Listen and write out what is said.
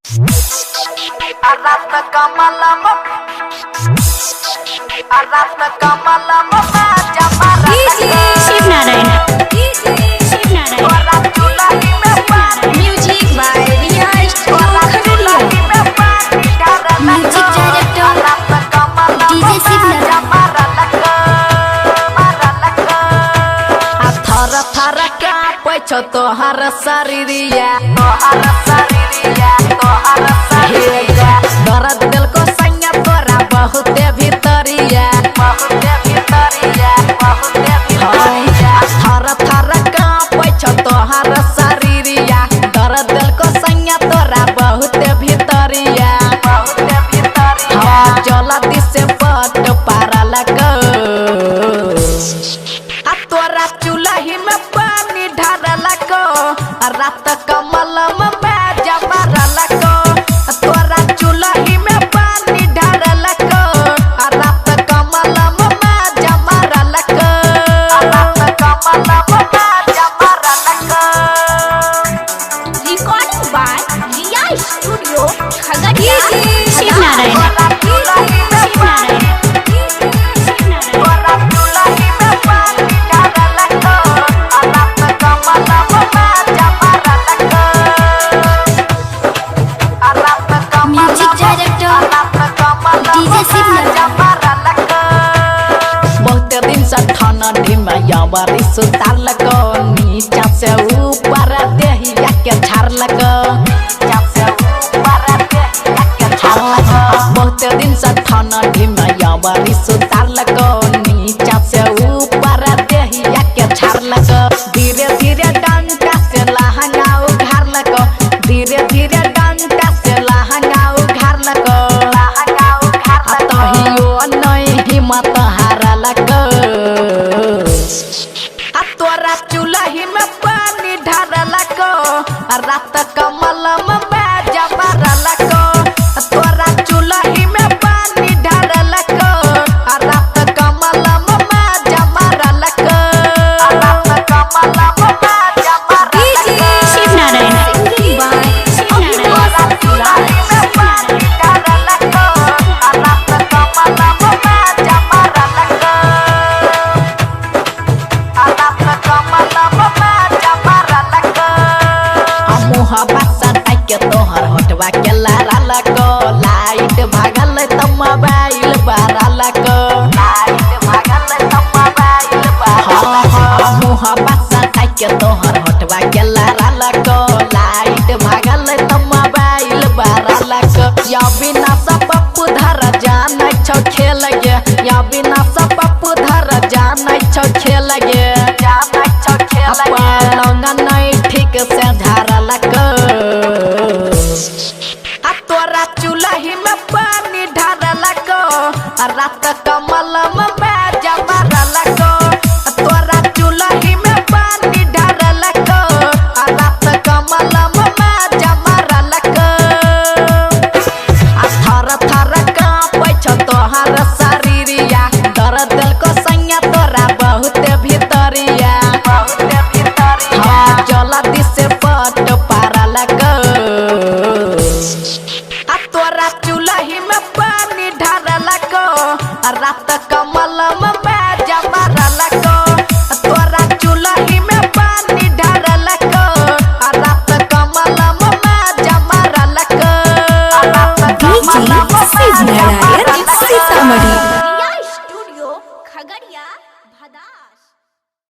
Arata kamalama, arata kamalama, jamara. Shiv Narayana. Music by Riyash Khagariya. Music director DJ Shiv Narayana. Athara thara ka pocho tohar saririya, tohar saririya, tohar saririya. Darat dil ko sanya tora bahute bhitariya, bahute bhitariya, bahute bhitariya. Athara thara ka pocho tohar saririya. Darat dil ko sanya tora bahute bhitariya, bahute bhitariya. Jola dise pat para lako. Atora चूल्ही में पानी ढारला को रात कमल में जमरला को तोरा चूल्ही में पानी ढारला को रात कमल में जमरला को रात कमल में जमरला को। Recording by Riyash Studio Khagariya. Shiv Narayana. Music director DJ Shiv Narayana. बहुत दिन से ठंडी में यावरी सुतार लगो नीचा से ऊपर देहिया के झाड़ लगो नीचा से ऊपर देहिया के झाड़ लगो। बहुत दिन से ठंडी में यावरी सुतार लगो नीचा से ऊपर देहिया के झाड़ लगो। धीरे धीरे डंडा से लहंगा उघार लगो, धीरे धीरे डंडा से लहंगा उघार लगो, लहंगा उघार लगो। तहियो नहीं हिम्मत हारा लगो। तोरा चूल्ही में पानी ढारला को रात कमल में जमरला को तोरा चूल्ही में पानी ढारला को रात कमल में जमरला को रात कमल में जमरला को। Shiv Narayana. तोरा चूल्ही में पानी ढारला को रात कमल में जमरला को रात कमल में जमरला को। मुहा बसा के तोहर होटवा के लारा को लाइट भागल त मोबाइल बारा को लाइट भागल त मोबाइल बारा। मुहा बसा के तोहर होटवा के लारा को लाइट भागल त मोबाइल बारा को। या बिना सब पप्पू धर जानै छौ खेल गे, या बिना सब पप्पू धर जानै छौ खेल गे, जानै छौ खेल गे। पलंग नहीं ठीक से झारला को तोरा चूल्ही में पानी ढारला को रात कमल में जमरला को तोरा चूल्ही में पानी ढारला को रात कमल में जमरला को। थर थर कांपै छौ तोहर शरीरिया, दर्द दिल को सैया तोरा बहुत भीतरिया, बहुत भीतरिया। जल्दी से पट पारला को तोरा चूल्ही में पानी ढारला को रात कमल में जमरला को तोरा चूल्ही में पानी ढारला को रात कमल में जमरला को रात कमल में Shiv Narayana. Sitamarhi. Riyash Studio Khagariya. Bhadar.